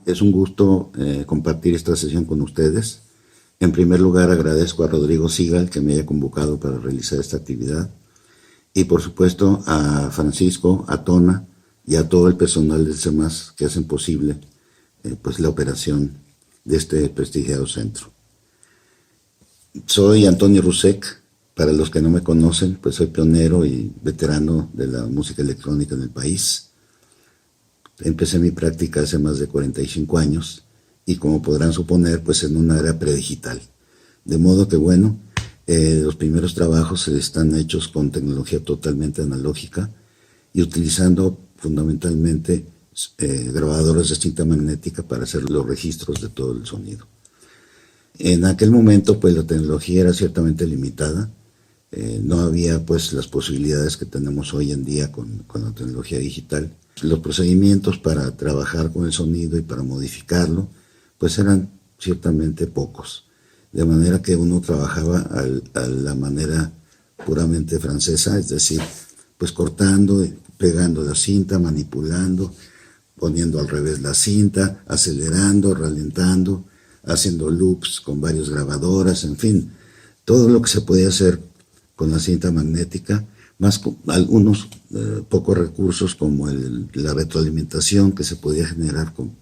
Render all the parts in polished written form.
Es un gusto compartir esta sesión con ustedes. En primer lugar, agradezco a Rodrigo Sigal que me haya convocado para realizar esta actividad y, por supuesto, a Francisco, a Tona y a todo el personal del CEMAS que hacen posible pues la operación de este prestigiado centro. Soy Antonio Rusek. Para los que no me conocen, pues soy pionero y veterano de la música electrónica en el país. Empecé mi práctica hace más de 45 años y, como podrán suponer, pues en una era predigital. De modo que, bueno, los primeros trabajos están hechos con tecnología totalmente analógica y utilizando fundamentalmente grabadoras de cinta magnética para hacer los registros de todo el sonido. En aquel momento, pues la tecnología era ciertamente limitada. No había pues las posibilidades que tenemos hoy en día con la tecnología digital. Los procedimientos para trabajar con el sonido y para modificarlo pues eran ciertamente pocos, de manera que uno trabajaba a la manera puramente francesa, es decir, pues cortando, pegando la cinta, manipulando, poniendo al revés la cinta, acelerando, ralentando, haciendo loops con varias grabadoras, en fin, todo lo que se podía hacer con la cinta magnética, más con algunos pocos recursos como la retroalimentación que se podía generar con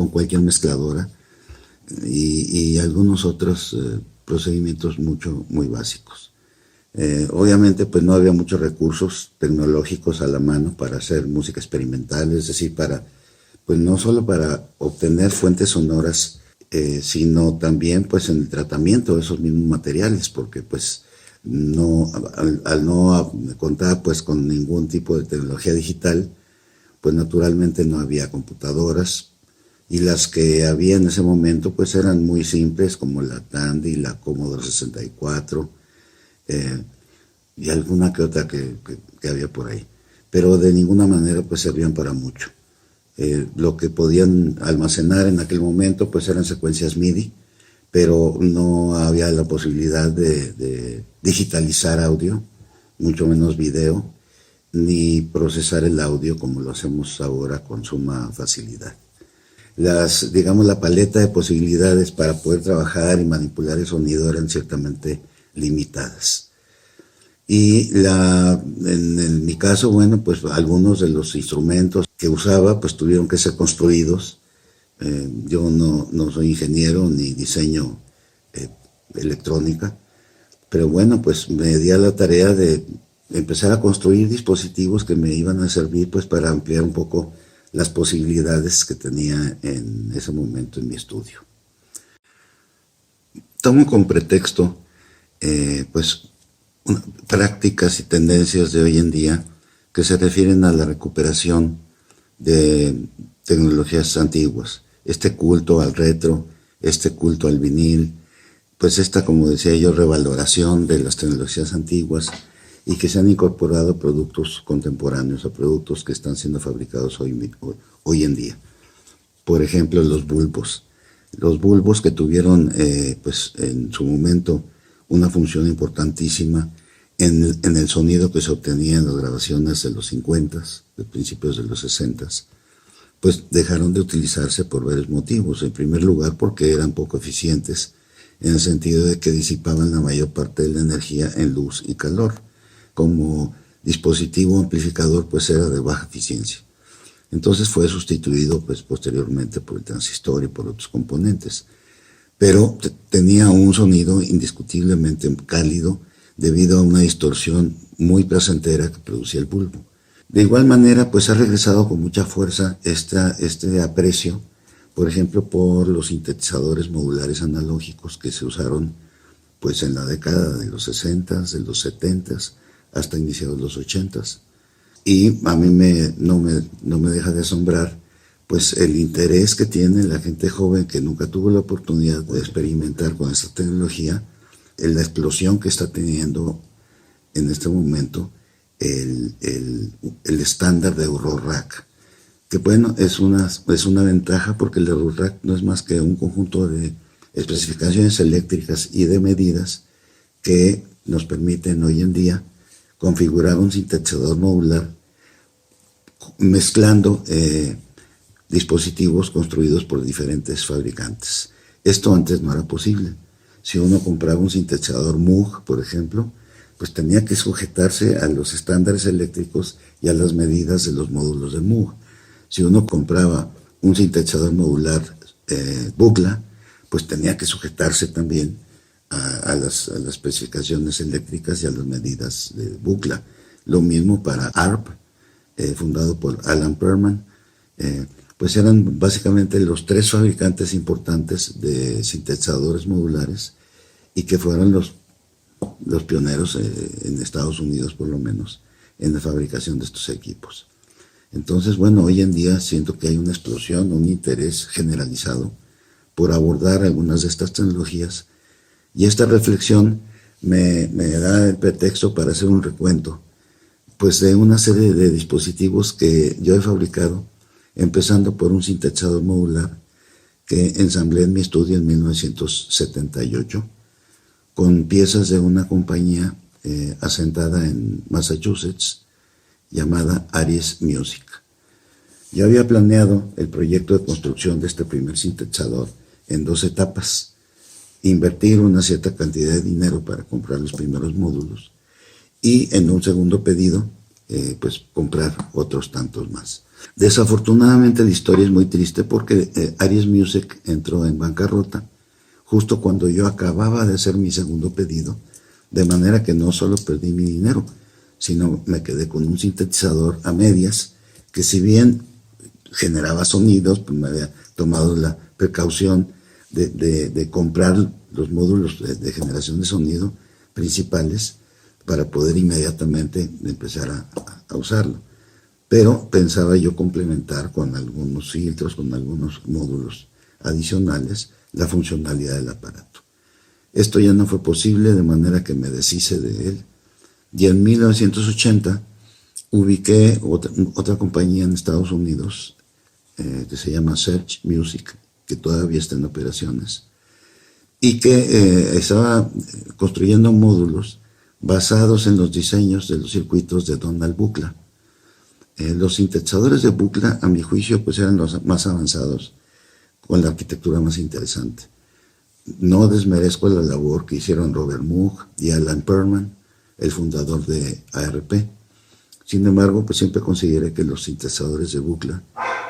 cualquier mezcladora y algunos otros procedimientos muy básicos. Obviamente pues no había muchos recursos tecnológicos a la mano para hacer música experimental, es decir, pues no solo para obtener fuentes sonoras, sino también pues en el tratamiento de esos mismos materiales, porque pues al no contar pues con ningún tipo de tecnología digital, pues naturalmente no había computadoras, y las que había en ese momento pues eran muy simples, como la Tandy, la Commodore 64 y alguna que otra que había por ahí, pero de ninguna manera pues servían para mucho. Lo que podían almacenar en aquel momento pues eran secuencias MIDI, pero no había la posibilidad de digitalizar audio, mucho menos video, ni procesar el audio como lo hacemos ahora con suma facilidad. Digamos, la paleta de posibilidades para poder trabajar y manipular el sonido eran ciertamente limitadas. Y en mi caso, bueno, pues algunos de los instrumentos que usaba pues tuvieron que ser construidos. Yo no soy ingeniero ni diseño electrónica, pero bueno, pues me di a la tarea de empezar a construir dispositivos que me iban a servir pues para ampliar un poco las posibilidades que tenía en ese momento en mi estudio. Tomo como pretexto pues prácticas y tendencias de hoy en día que se refieren a la recuperación de tecnologías antiguas, este culto al retro, este culto al vinil, pues esta, como decía yo, revaloración de las tecnologías antiguas y que se han incorporado productos contemporáneos, a productos que están siendo fabricados hoy en día. Por ejemplo, los bulbos que tuvieron pues en su momento una función importantísima en el sonido que se obtenía en las grabaciones de los 50s, de principios de los 60s, pues dejaron de utilizarse por varios motivos. En primer lugar, porque eran poco eficientes, en el sentido de que disipaban la mayor parte de la energía en luz y calor. Como dispositivo amplificador, pues era de baja eficiencia. Entonces fue sustituido pues posteriormente por el transistor y por otros componentes. Pero tenía un sonido indiscutiblemente cálido debido a una distorsión muy placentera que producía el bulbo. De igual manera, pues ha regresado con mucha fuerza este aprecio, por ejemplo, por los sintetizadores modulares analógicos que se usaron pues en la década de los 60s, de los 70s, hasta iniciados los 80s. Y a mí no me deja de asombrar pues el interés que tiene la gente joven que nunca tuvo la oportunidad de experimentar con esta tecnología, en la explosión que está teniendo en este momento el estándar de Eurorack, que bueno, es una ventaja porque el Eurorack no es más que un conjunto de especificaciones eléctricas y de medidas que nos permiten hoy en día configurar un sintetizador modular mezclando dispositivos construidos por diferentes fabricantes. Esto antes no era posible. Si uno compraba un sintetizador Moog, por ejemplo, pues tenía que sujetarse a los estándares eléctricos y a las medidas de los módulos de Moog. Si uno compraba un sintetizador modular Buchla, pues tenía que sujetarse también a las especificaciones eléctricas y a las medidas de Buchla. Lo mismo para ARP, fundado por Alan Perlman. Pues eran básicamente los 3 fabricantes importantes de sintetizadores modulares y que fueron los pioneros en Estados Unidos, por lo menos, en la fabricación de estos equipos. Entonces, bueno, hoy en día siento que hay una explosión, un interés generalizado por abordar algunas de estas tecnologías, y esta reflexión me da el pretexto para hacer un recuento pues de una serie de dispositivos que yo he fabricado, empezando por un sintetizador modular que ensamblé en mi estudio en 1978 con piezas de una compañía asentada en Massachusetts llamada Aries Music. Yo había planeado el proyecto de construcción de este primer sintetizador en 2 etapas: invertir una cierta cantidad de dinero para comprar los primeros módulos y en un segundo pedido pues comprar otros tantos más. Desafortunadamente la historia es muy triste porque Aries Music entró en bancarrota justo cuando yo acababa de hacer mi segundo pedido, de manera que no solo perdí mi dinero, sino me quedé con un sintetizador a medias que, si bien generaba sonidos, pues me había tomado la precaución de comprar los módulos de generación de sonido principales para poder inmediatamente empezar a usarlo. Pero pensaba yo complementar con algunos filtros, con algunos módulos adicionales, la funcionalidad del aparato. Esto ya no fue posible, de manera que me deshice de él. Y en 1980 ubiqué otra compañía en Estados Unidos que se llama Search Music, que todavía está en operaciones, y que estaba construyendo módulos basados en los diseños de los circuitos de Donald Buchla. Los sintetizadores de Buchla, a mi juicio, pues eran los más avanzados, con la arquitectura más interesante. No desmerezco la labor que hicieron Robert Moog y Alan Perlman, el fundador de ARP. Sin embargo, pues siempre consideré que los sintetizadores de Buchla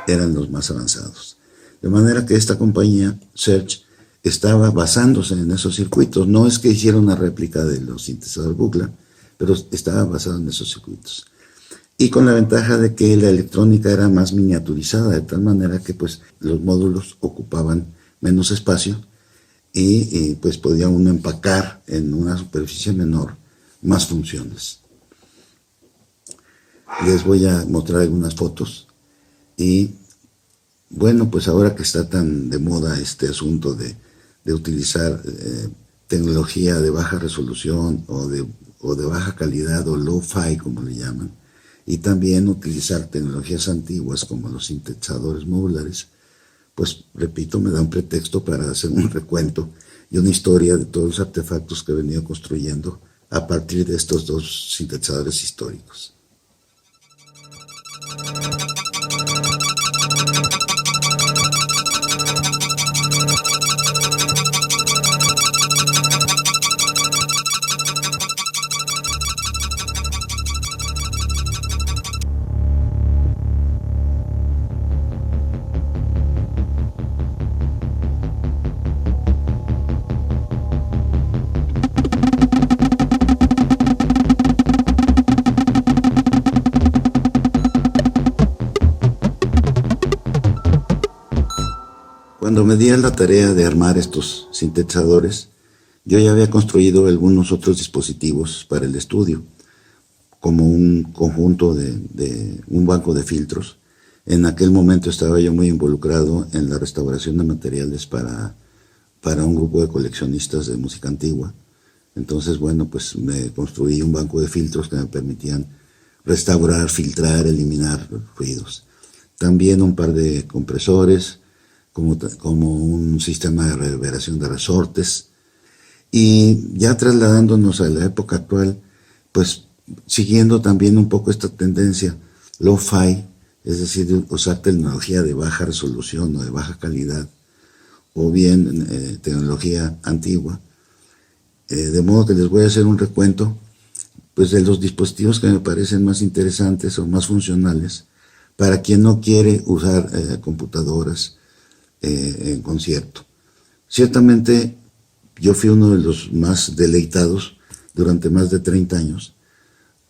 eran los más avanzados. De manera que esta compañía, Search, estaba basándose en esos circuitos. No es que hiciera una réplica de los sintetizadores Buchla, pero estaba basado en esos circuitos. Y con la ventaja de que la electrónica era más miniaturizada, de tal manera que pues los módulos ocupaban menos espacio y pues podía uno empacar en una superficie menor más funciones. Les voy a mostrar algunas fotos y bueno, pues ahora que está tan de moda este asunto de utilizar tecnología de baja resolución o de baja calidad, o low-fi como le llaman, y también utilizar tecnologías antiguas como los sintetizadores modulares, pues repito, me da un pretexto para hacer un recuento y una historia de todos los artefactos que he venido construyendo a partir de estos 2 sintetizadores históricos. Cuando me di a la tarea de armar estos sintetizadores, yo ya había construido algunos otros dispositivos para el estudio, como un conjunto de un banco de filtros. En aquel momento estaba yo muy involucrado en la restauración de materiales para un grupo de coleccionistas de música antigua. Entonces, bueno, pues me construí un banco de filtros que me permitían restaurar, filtrar, eliminar ruidos. También un par de compresores, como un sistema de reverberación de resortes. Y ya trasladándonos a la época actual, pues siguiendo también un poco esta tendencia lo-fi, es decir, usar tecnología de baja resolución o de baja calidad, o bien tecnología antigua. De modo que les voy a hacer un recuento pues, de los dispositivos que me parecen más interesantes o más funcionales para quien no quiere usar computadoras en concierto. Ciertamente yo fui uno de los más deleitados durante más de 30 años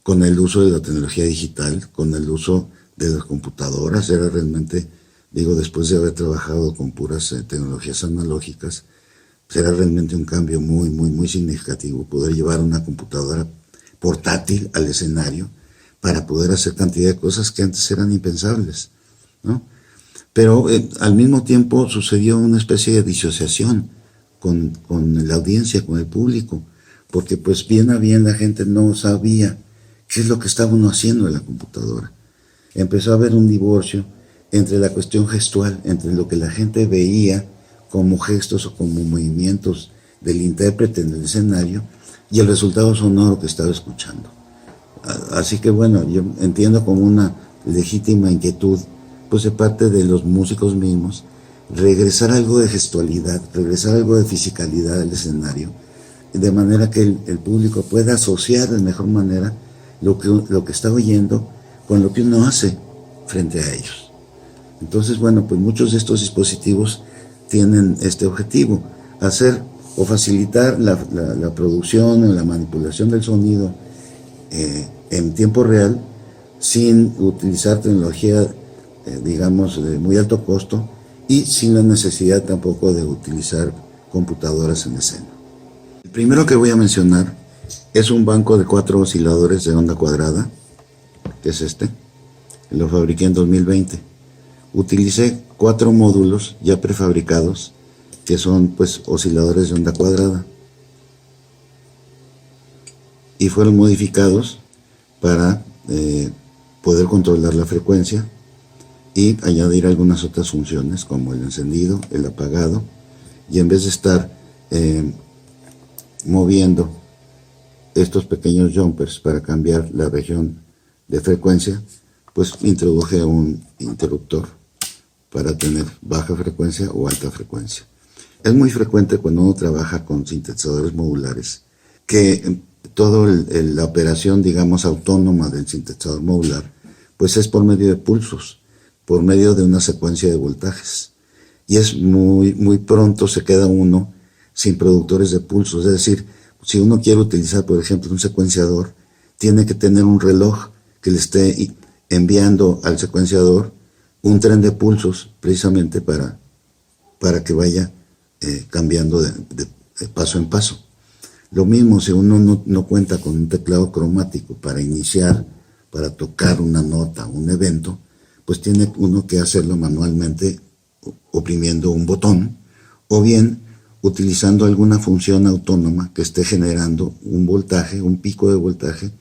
con el uso de la tecnología digital, con el uso de las computadoras. Era realmente, digo, después de haber trabajado con puras tecnologías analógicas, será realmente un cambio muy significativo poder llevar una computadora portátil al escenario para poder hacer cantidad de cosas que antes eran impensables, ¿no? Pero al mismo tiempo sucedió una especie de disociación con la audiencia, con el público, porque pues bien a bien la gente no sabía qué es lo que estaba uno haciendo en la computadora. Empezó a haber un divorcio entre la cuestión gestual, entre lo que la gente veía como gestos o como movimientos del intérprete en el escenario y el resultado sonoro que estaba escuchando. Así que bueno, yo entiendo como una legítima inquietud, pues de parte de los músicos mismos, regresar algo de gestualidad, regresar algo de fisicalidad al escenario, de manera que el público pueda asociar de mejor manera lo que está oyendo con lo que uno hace frente a ellos. Entonces, bueno, pues muchos de estos dispositivos tienen este objetivo, hacer o facilitar la producción o la manipulación del sonido en tiempo real, sin utilizar tecnología, digamos, de muy alto costo y sin la necesidad tampoco de utilizar computadoras en escena. El primero que voy a mencionar es un banco de 4 osciladores de onda cuadrada, que es este. Lo fabriqué en 2020. Utilicé 4 módulos ya prefabricados, que son pues osciladores de onda cuadrada, y fueron modificados para poder controlar la frecuencia y añadir algunas otras funciones como el encendido, el apagado, y en vez de estar moviendo estos pequeños jumpers para cambiar la región de frecuencia, pues introduje un interruptor para tener baja frecuencia o alta frecuencia. Es muy frecuente cuando uno trabaja con sintetizadores modulares que toda la operación, digamos, autónoma del sintetizador modular, pues es por medio de pulsos, por medio de una secuencia de voltajes. Y es muy pronto se queda uno sin productores de pulsos. Es decir, si uno quiere utilizar, por ejemplo, un secuenciador, tiene que tener un reloj que le esté enviando al secuenciador un tren de pulsos, precisamente para que vaya cambiando de paso en paso. Lo mismo si uno no cuenta con un teclado cromático para iniciar, para tocar una nota, un evento, pues tiene uno que hacerlo manualmente oprimiendo un botón, o bien utilizando alguna función autónoma que esté generando un voltaje, un pico de voltaje,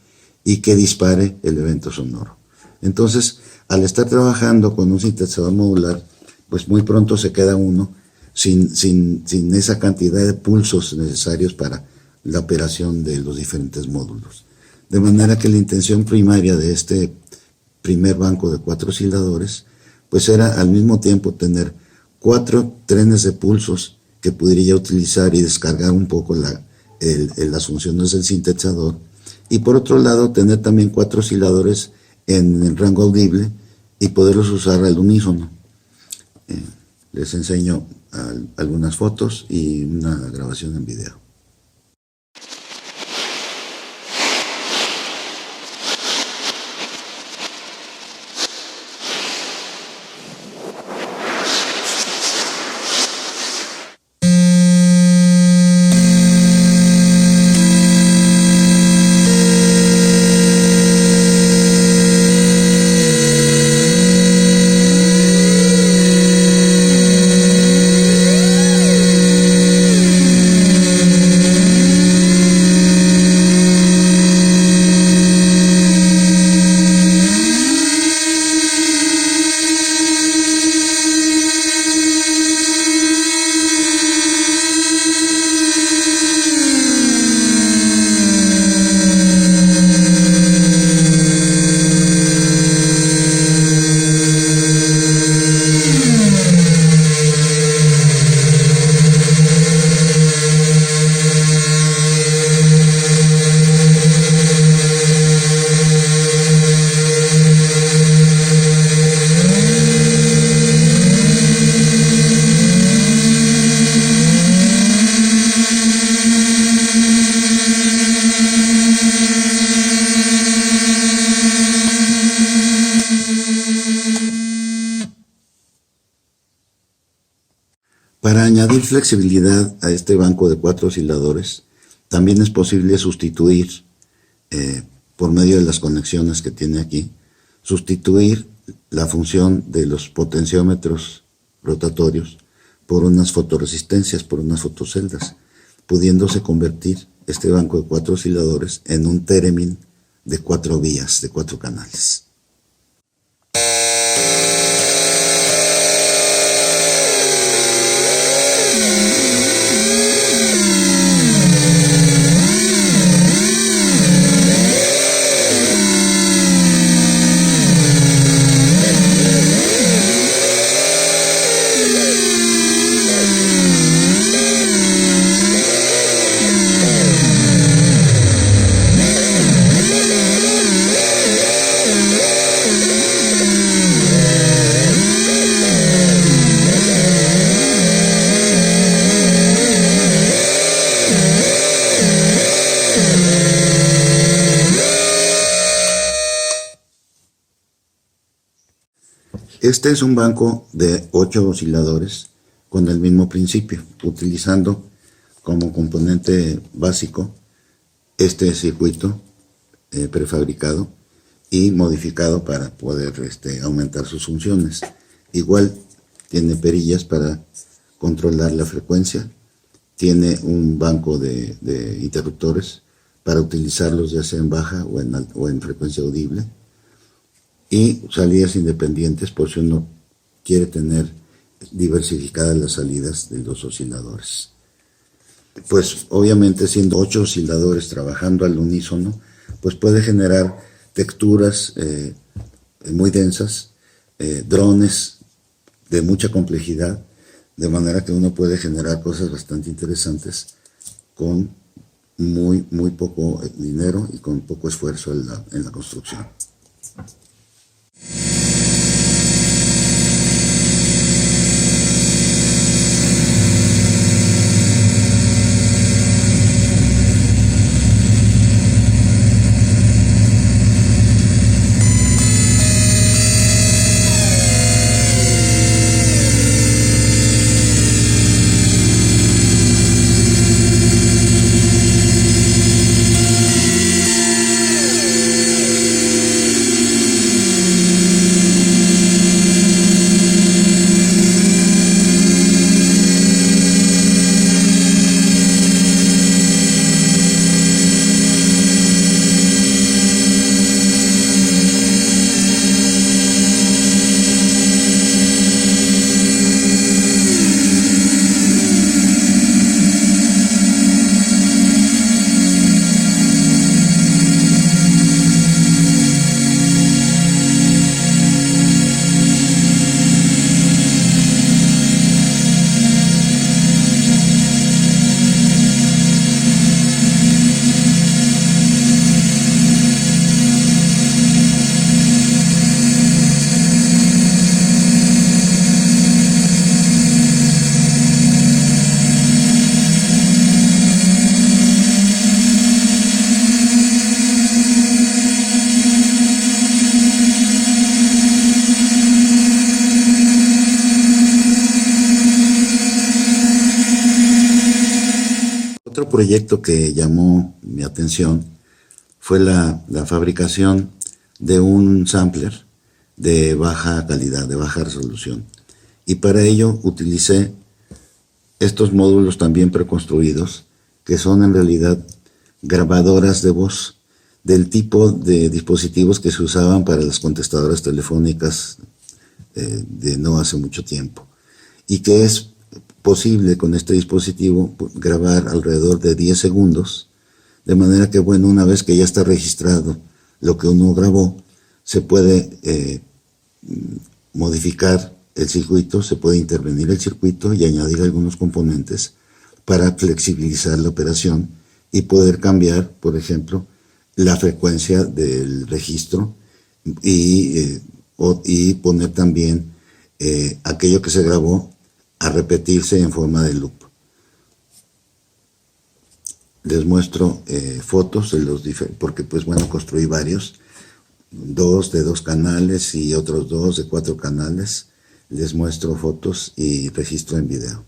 y que dispare el evento sonoro. Entonces, al estar trabajando con un sintetizador modular, pues muy pronto se queda uno sin esa cantidad de pulsos necesarios para la operación de los diferentes módulos. De manera que la intención primaria de este primer banco de 4 osciladores, pues era al mismo tiempo tener 4 trenes de pulsos que podría utilizar y descargar un poco las funciones del sintetizador, y por otro lado tener también 4 osciladores en el rango audible y poderlos usar al unísono. Les enseño algunas fotos y una grabación en video. Para añadir flexibilidad a este banco de 4 osciladores, también es posible sustituir, por medio de las conexiones que tiene aquí, sustituir la función de los potenciómetros rotatorios por unas fotoresistencias, por unas fotoceldas, pudiéndose convertir este banco de 4 osciladores en un theremin de 4 vías, de 4 canales. Este es un banco de 8 osciladores con el mismo principio, utilizando como componente básico este circuito prefabricado y modificado para poder aumentar sus funciones. Igual tiene perillas para controlar la frecuencia, tiene un banco de interruptores para utilizarlos ya sea en baja o en frecuencia audible, y salidas independientes por si uno quiere tener diversificadas las salidas de los osciladores. Pues obviamente, siendo 8 osciladores trabajando al unísono, pues puede generar texturas muy densas, drones de mucha complejidad, de manera que uno puede generar cosas bastante interesantes con muy poco dinero y con poco esfuerzo en la construcción. Otro proyecto que llamó mi atención fue la fabricación de un sampler de baja calidad, de baja resolución. Y para ello utilicé estos módulos también preconstruidos, que son en realidad grabadoras de voz del tipo de dispositivos que se usaban para las contestadoras telefónicas de no hace mucho tiempo, y que es posible con este dispositivo grabar alrededor de 10 segundos, de manera que, bueno, una vez que ya está registrado lo que uno grabó, se puede modificar el circuito, se puede intervenir el circuito y añadir algunos componentes para flexibilizar la operación y poder cambiar, por ejemplo, la frecuencia del registro y poner también aquello que se grabó a repetirse en forma de loop. Les muestro fotos de los diferentes, porque pues bueno, construí varios, 2 de 2 canales y otros 2 de 4 canales. Les muestro fotos y registro en video.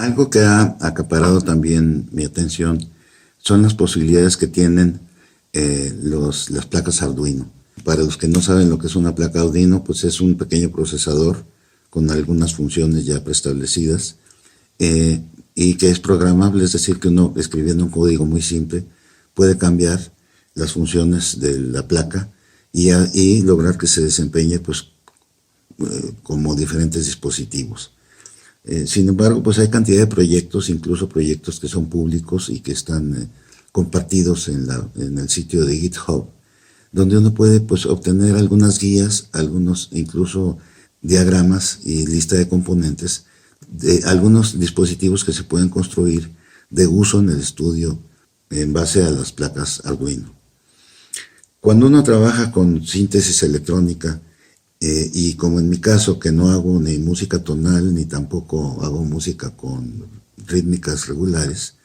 Algo que ha acaparado también mi atención son las posibilidades que tienen las placas Arduino. Para los que no saben lo que es una placa Arduino, pues es un pequeño procesador con algunas funciones ya preestablecidas y que es programable, es decir, que uno escribiendo un código muy simple puede cambiar las funciones de la placa y lograr que se desempeñe pues, como diferentes dispositivos. Sin embargo, pues hay cantidad de proyectos, incluso proyectos que son públicos y que están compartidos en el sitio de GitHub, donde uno puede pues, obtener algunas guías, algunos incluso diagramas y lista de componentes de algunos dispositivos que se pueden construir de uso en el estudio en base a las placas Arduino. Cuando uno trabaja con síntesis electrónica, y como en mi caso, que no hago ni música tonal, ni tampoco hago música con rítmicas regulares,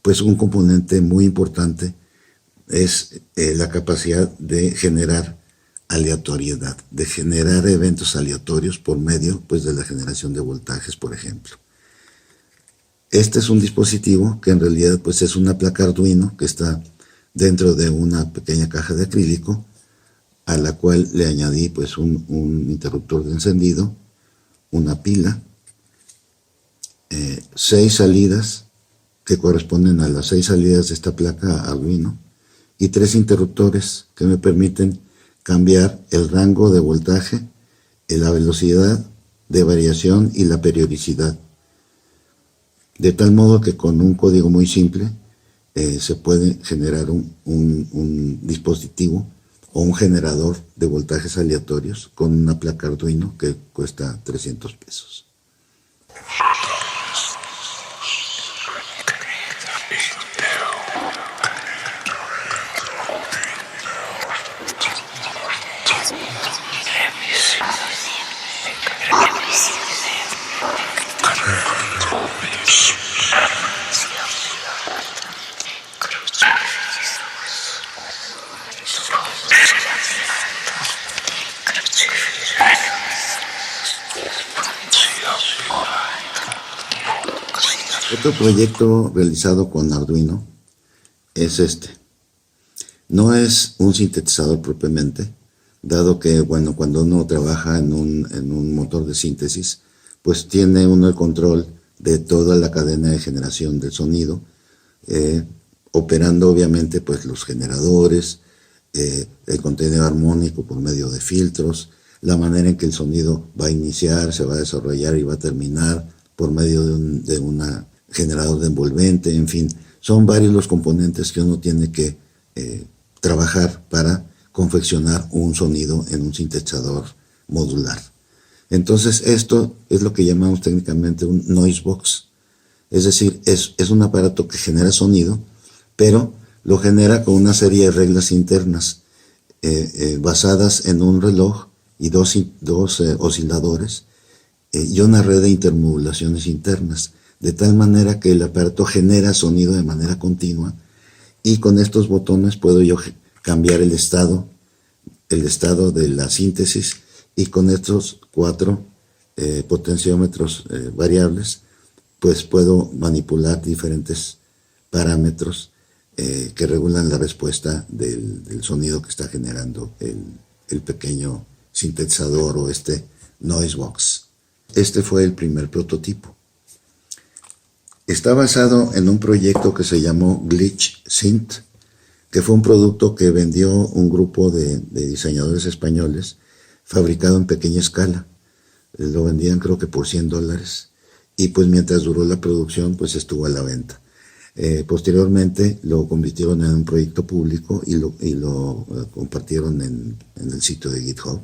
pues un componente muy importante es la capacidad de generar aleatoriedad, de generar eventos aleatorios por medio pues, de la generación de voltajes, por ejemplo. Este es un dispositivo que en realidad pues, es una placa Arduino que está dentro de una pequeña caja de acrílico, a la cual le añadí pues un interruptor de encendido, una pila, 6 salidas que corresponden a las 6 salidas de esta placa Arduino y 3 interruptores que me permiten cambiar el rango de voltaje, la velocidad de variación y la periodicidad. De tal modo que con un código muy simple se puede generar un dispositivo o un generador de voltajes aleatorios con una placa Arduino que cuesta 300 pesos. Otro proyecto realizado con Arduino es este. No es un sintetizador propiamente, dado que, bueno, cuando uno trabaja en un motor de síntesis, pues tiene uno el control de toda la cadena de generación del sonido, operando obviamente pues los generadores, el contenido armónico por medio de filtros, la manera en que el sonido va a iniciar, se va a desarrollar y va a terminar por medio de un generador de envolvente, en fin, son varios los componentes que uno tiene que trabajar para confeccionar un sonido en un sintetizador modular. Entonces esto es lo que llamamos técnicamente un noise box, es decir, es un aparato que genera sonido, pero lo genera con una serie de reglas internas basadas en un reloj y dos osciladores y una red de intermodulaciones internas, de tal manera que el aparato genera sonido de manera continua y con estos botones puedo yo cambiar el estado de la síntesis y con estos 4 potenciómetros variables pues puedo manipular diferentes parámetros que regulan la respuesta del sonido que está generando el pequeño sintetizador o este noise box. Este fue el primer prototipo. Está basado en un proyecto que se llamó Glitch Synth, que fue un producto que vendió un grupo de diseñadores españoles, fabricado en pequeña escala. Lo vendían creo que por $100 y pues mientras duró la producción pues estuvo a la venta. Posteriormente lo convirtieron en un proyecto público y lo compartieron en el sitio de GitHub.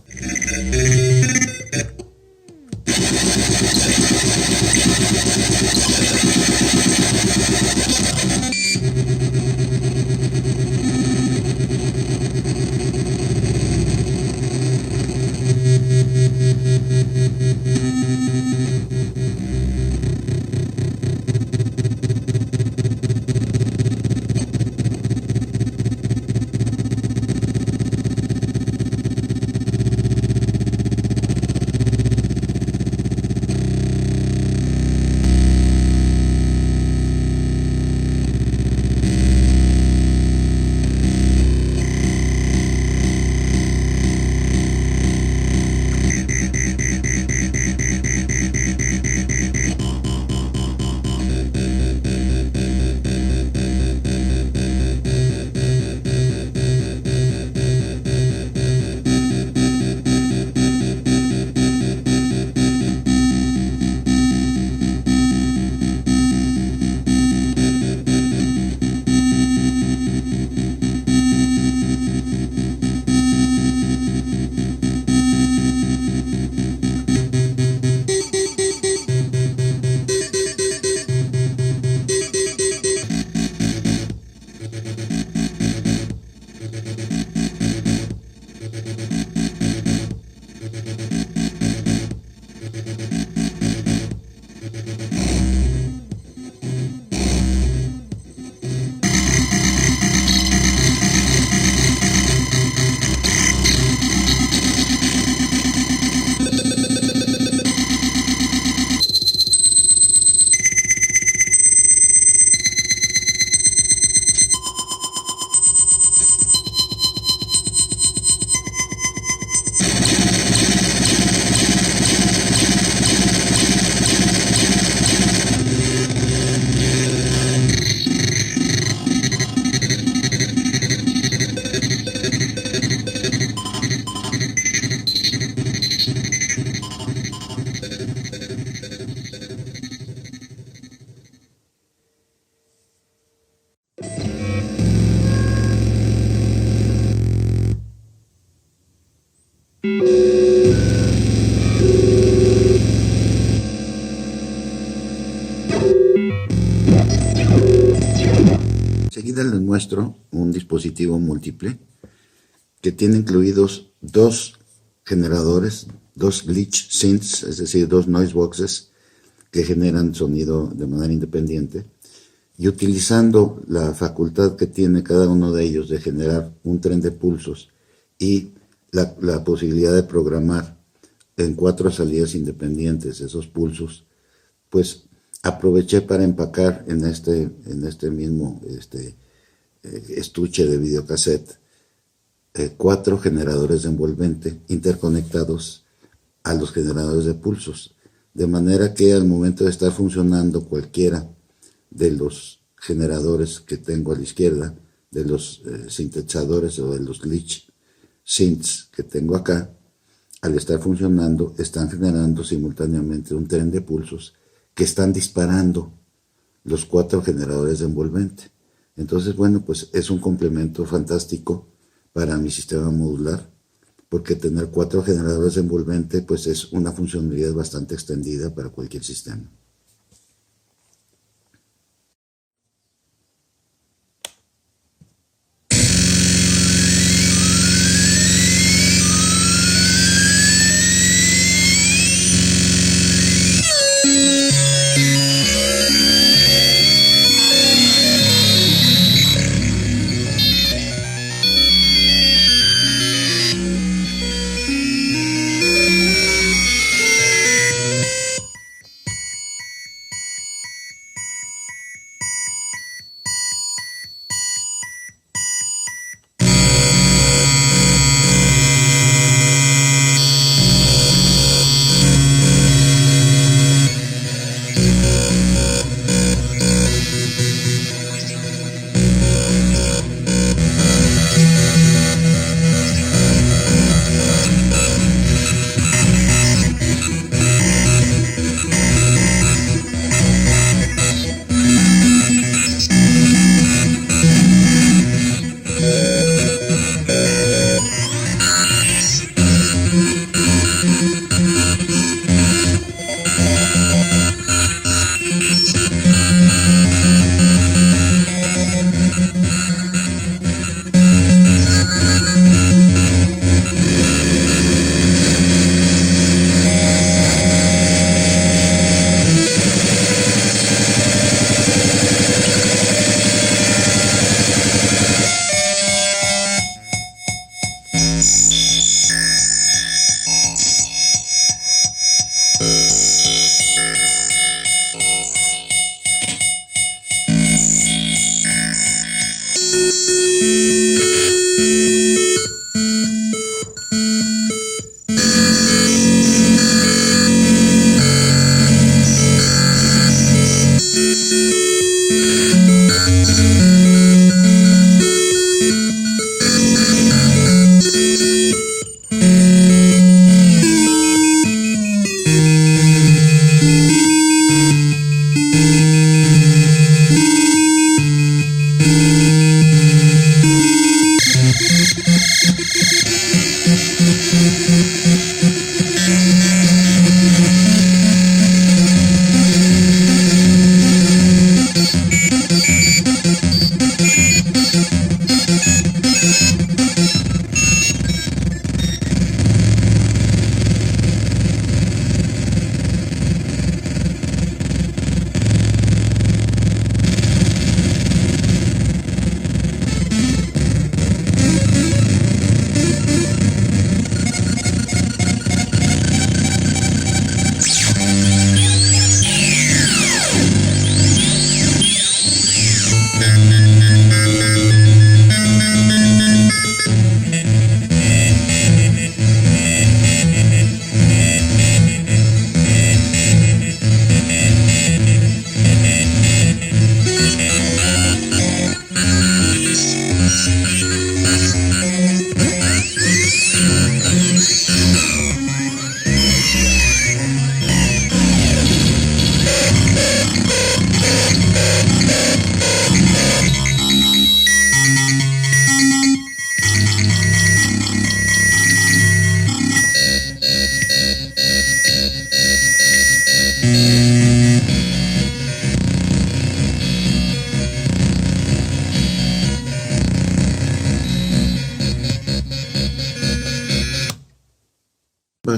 Enseguida les muestro un dispositivo múltiple que tiene incluidos dos generadores, dos glitch synths, es decir, dos noise boxes que generan sonido de manera independiente, y utilizando la facultad que tiene cada uno de ellos de generar un tren de pulsos y la posibilidad de programar en 4 salidas independientes esos pulsos, pues aproveché para empacar en este mismo estuche de videocassette 4 generadores de envolvente interconectados a los generadores de pulsos, de manera que al momento de estar funcionando cualquiera de los generadores que tengo a la izquierda, de los sintetizadores o de los glitch synths que tengo acá, al estar funcionando están generando simultáneamente un tren de pulsos que están disparando los 4 generadores de envolvente. Entonces, bueno, pues es un complemento fantástico para mi sistema modular, porque tener 4 generadores de envolvente pues es una funcionalidad bastante extendida para cualquier sistema.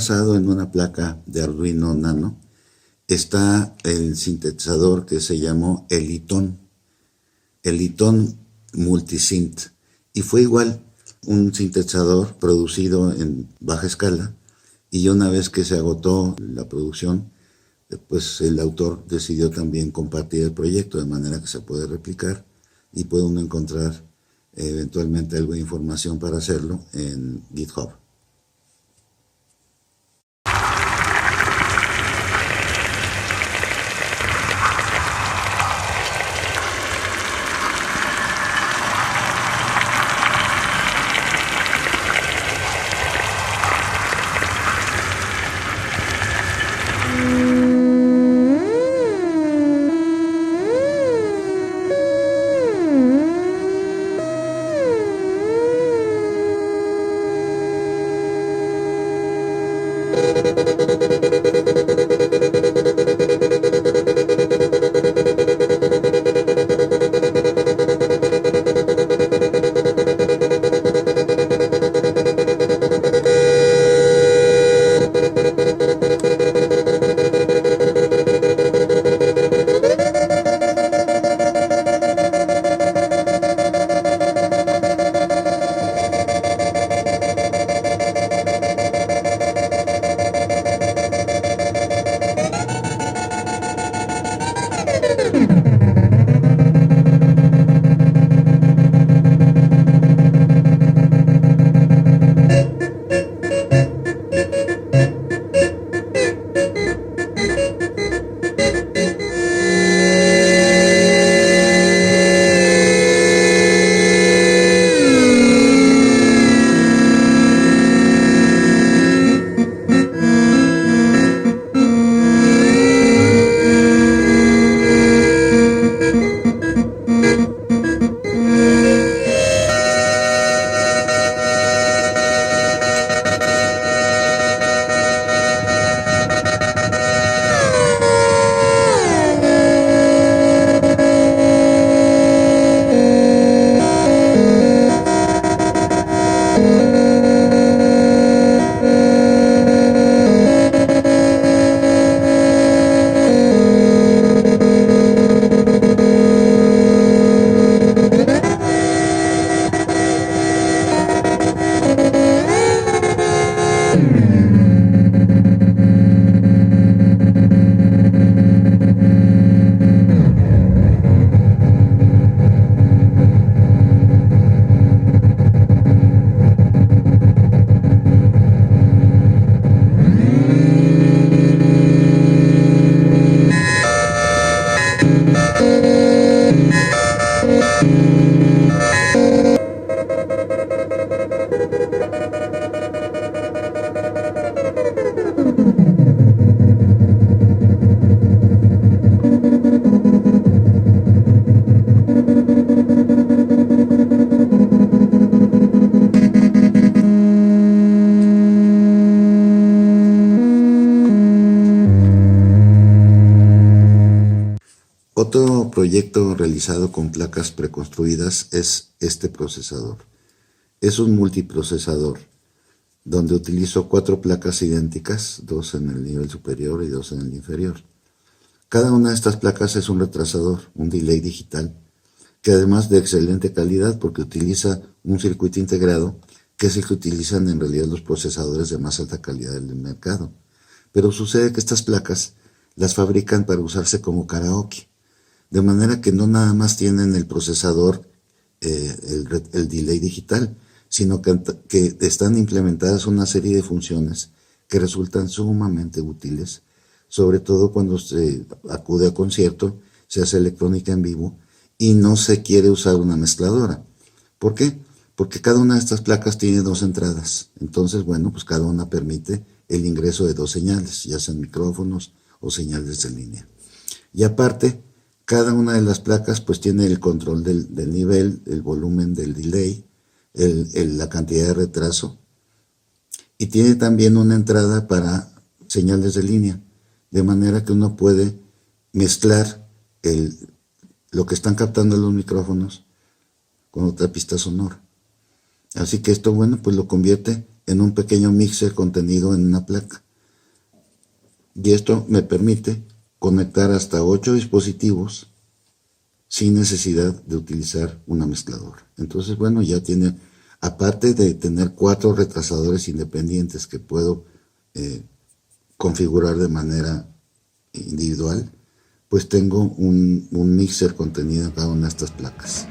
basado en una placa de Arduino Nano, está el sintetizador que se llamó Eliton Multisynth, y fue igual un sintetizador producido en baja escala, y una vez que se agotó la producción, pues el autor decidió también compartir el proyecto de manera que se puede replicar y puede uno encontrar eventualmente algo de información para hacerlo en GitHub. Otro proyecto realizado con placas preconstruidas es este procesador. Es un multiprocesador donde utilizo 4 placas idénticas, 2 en el nivel superior y 2 en el inferior. Cada una de estas placas es un retrasador, un delay digital, que además de excelente calidad porque utiliza un circuito integrado, que es el que utilizan en realidad los procesadores de más alta calidad del mercado. Pero sucede que estas placas las fabrican para usarse como karaoke, de manera que no nada más tienen el procesador, el delay digital, sino que están implementadas una serie de funciones que resultan sumamente útiles, sobre todo cuando se acude a concierto, se hace electrónica en vivo y no se quiere usar una mezcladora. ¿Por qué? Porque cada una de estas placas tiene 2 entradas. Entonces, bueno, pues cada una permite el ingreso de 2 señales, ya sean micrófonos o señales de línea. Y aparte, cada una de las placas pues tiene el control del nivel, el volumen del delay, la cantidad de retraso, y tiene también una entrada para señales de línea, de manera que uno puede mezclar lo que están captando los micrófonos con otra pista sonora. Así que esto, bueno, pues lo convierte en un pequeño mixer contenido en una placa. Y esto me permite conectar hasta 8 dispositivos sin necesidad de utilizar una mezcladora. Entonces, bueno, ya tiene, aparte de tener 4 retrasadores independientes que puedo configurar de manera individual, pues tengo un mixer contenido en cada una de estas placas.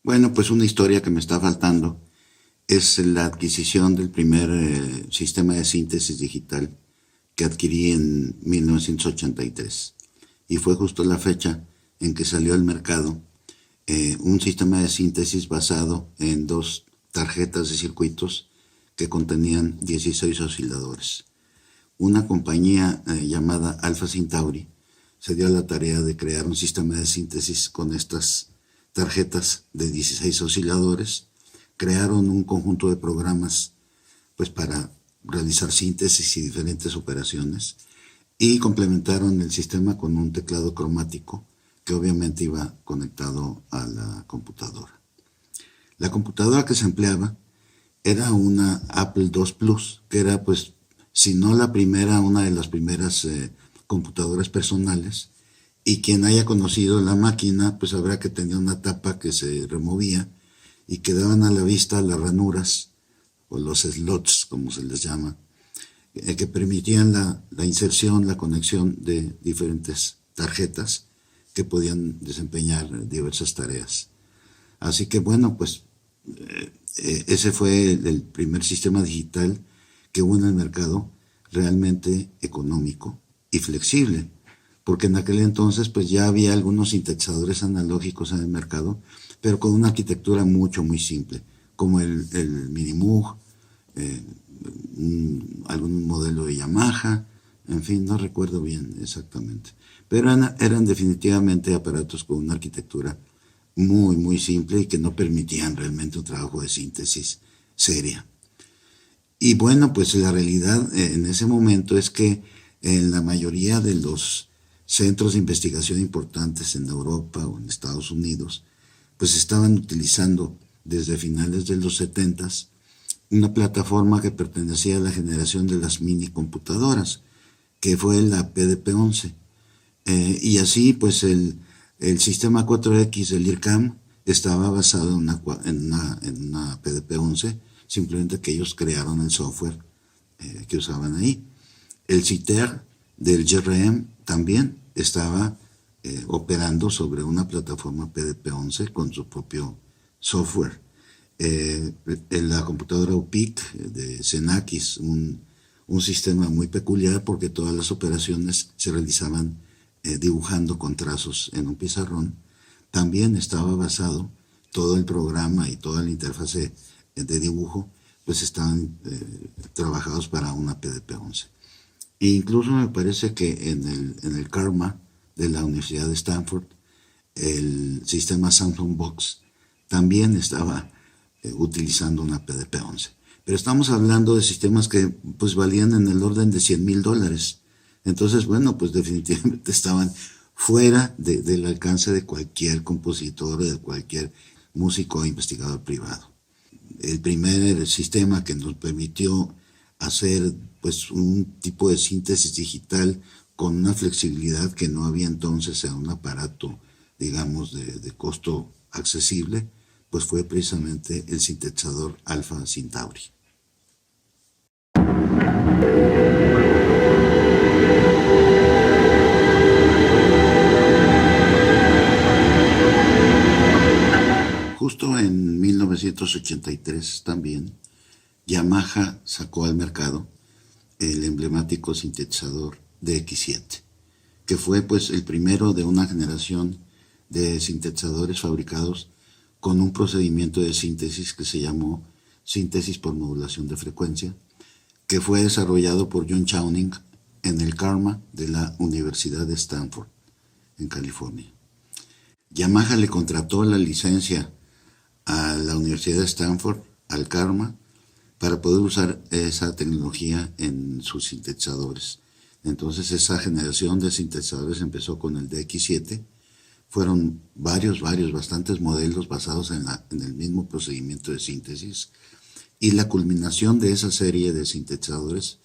Bueno, pues una historia que me está faltando es la adquisición del primer sistema de síntesis digital que adquirí en 1983. Y fue justo la fecha en que salió al mercado un sistema de síntesis basado en 2 tarjetas de circuitos que contenían 16 osciladores. Una compañía llamada Alpha Centauri se dio a la tarea de crear un sistema de síntesis con estas tarjetas de 16 osciladores. Crearon un conjunto de programas pues para realizar síntesis y diferentes operaciones, y complementaron el sistema con un teclado cromático que obviamente iba conectado a la computadora. La computadora que se empleaba era una Apple II Plus, que era pues, si no la primera, una de las primeras computadoras personales, y quien haya conocido la máquina pues sabrá que tenía una tapa que se removía y quedaban a la vista las ranuras o los slots, como se les llama, que permitían la inserción, la conexión de diferentes tarjetas que podían desempeñar diversas tareas. Así que bueno, pues ese fue el primer sistema digital que hubo en el mercado, realmente económico y flexible, porque en aquel entonces pues ya había algunos sintetizadores analógicos en el mercado, pero con una arquitectura muy simple, como el Minimoog, algún modelo de Yamaha, en fin, no recuerdo bien exactamente, pero eran definitivamente aparatos con una arquitectura muy simple y que no permitían realmente un trabajo de síntesis seria. Y bueno, pues la realidad en ese momento es que en la mayoría de los centros de investigación importantes en Europa o en Estados Unidos, pues estaban utilizando desde finales de los 70s una plataforma que pertenecía a la generación de las mini computadoras, que fue la PDP-11. Y así pues el sistema 4X del IRCAM estaba basado en una PDP-11, simplemente que ellos crearon el software que usaban ahí. El CITER del GRM también estaba operando sobre una plataforma PDP-11 con su propio software. En la computadora UPIC de Xenakis, un sistema muy peculiar porque todas las operaciones se realizaban dibujando con trazos en un pizarrón. También estaba basado todo el programa y toda la interfase de dibujo, pues estaban trabajados para una PDP-11. E incluso me parece que en el Karma de la Universidad de Stanford, el sistema Samsung Box también estaba utilizando una PDP-11. Pero estamos hablando de sistemas que pues valían en el orden de $100,000. Entonces, bueno, pues definitivamente estaban fuera del alcance de cualquier compositor, de cualquier músico o investigador privado. El primer sistema que nos permitió hacer pues un tipo de síntesis digital con una flexibilidad que no había entonces en un aparato, digamos, de costo accesible, pues fue precisamente el sintetizador Alpha Centauri. Justo en 1983 también, Yamaha sacó al mercado el emblemático sintetizador DX7, que fue pues el primero de una generación de sintetizadores fabricados con un procedimiento de síntesis que se llamó síntesis por modulación de frecuencia, que fue desarrollado por John Chowning en el Karma de la Universidad de Stanford, en California. Yamaha le contrató la licencia a la Universidad de Stanford, al Karma, para poder usar esa tecnología en sus sintetizadores. Entonces esa generación de sintetizadores empezó con el DX7. Fueron bastantes modelos basados en el mismo procedimiento de síntesis. Y la culminación de esa serie de sintetizadores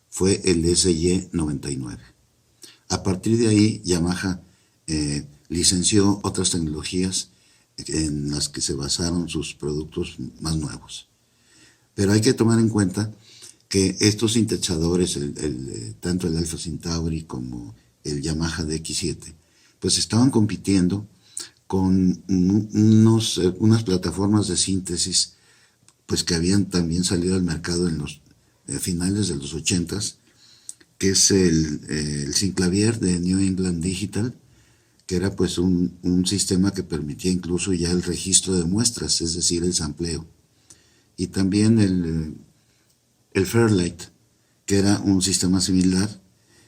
fue el SY-99. A partir de ahí, Yamaha licenció otras tecnologías en las que se basaron sus productos más nuevos. Pero hay que tomar en cuenta que estos sintetizadores, tanto el Alpha Centauri como el Yamaha DX7, pues estaban compitiendo con unas plataformas de síntesis pues que habían también salido al mercado en los finales de los 80s, que es el Synclavier de New England Digital, que era pues un sistema que permitía incluso ya el registro de muestras, es decir, el sampleo. Y también el Fairlight, que era un sistema similar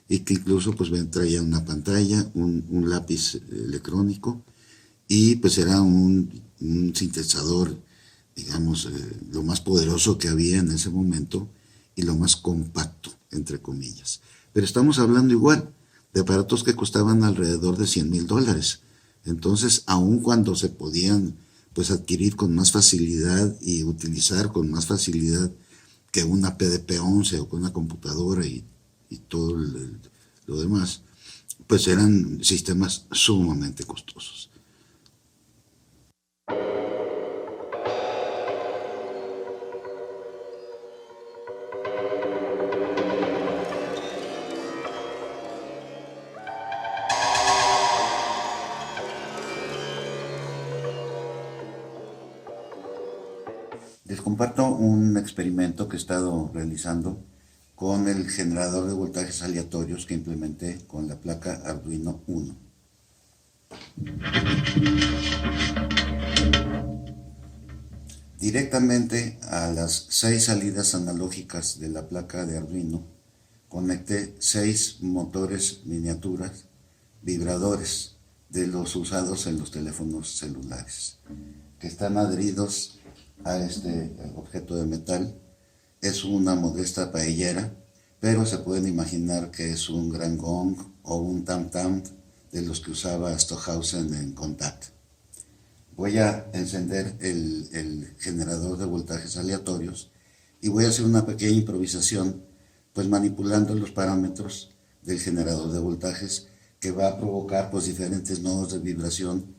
y que incluso pues traía una pantalla, un lápiz electrónico y pues era un sintetizador, digamos, lo más poderoso que había en ese momento y lo más compacto, entre comillas. Pero estamos hablando igual de aparatos que costaban alrededor de $100,000. Entonces, aun cuando se podían pues adquirir con más facilidad y utilizar con más facilidad que una PDP-11 o con una computadora y todo lo demás, pues eran sistemas sumamente costosos. Les comparto un experimento que he estado realizando con el generador de voltajes aleatorios que implementé con la placa Arduino Uno. Directamente a las 6 salidas analógicas de la placa de Arduino conecté 6 motores miniaturas vibradores de los usados en los teléfonos celulares, que están adheridos a este objeto de metal. Es una modesta paellera, pero se pueden imaginar que es un gran gong o un tam-tam de los que usaba Stockhausen en Contact. Voy a encender el generador de voltajes aleatorios y voy a hacer una pequeña improvisación, pues manipulando los parámetros del generador de voltajes, que va a provocar pues diferentes nodos de vibración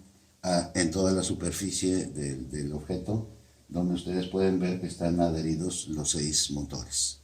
en toda la superficie del objeto, donde ustedes pueden ver que están adheridos los 6 motores.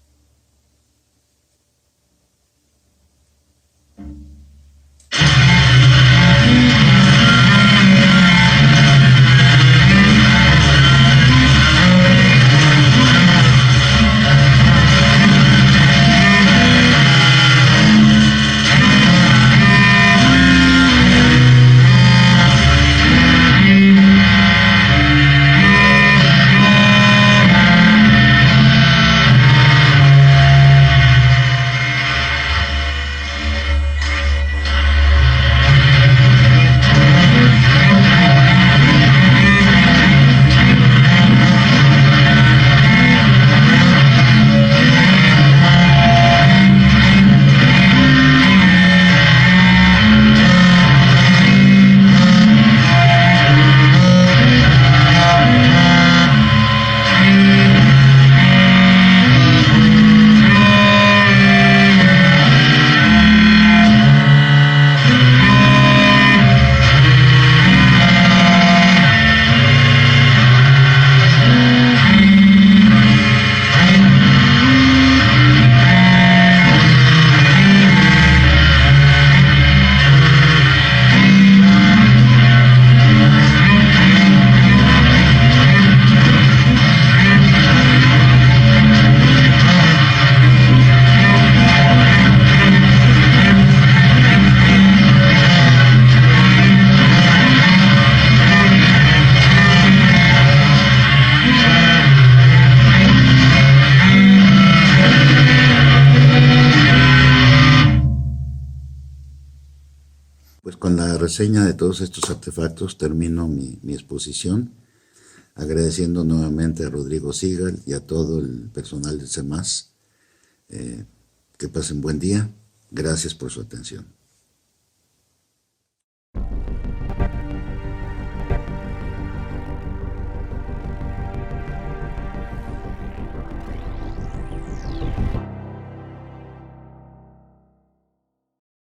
reseña de todos estos artefactos termino mi exposición, agradeciendo nuevamente a Rodrigo Sigal y a todo el personal del CEMAS. Que pasen buen día. Gracias por su atención.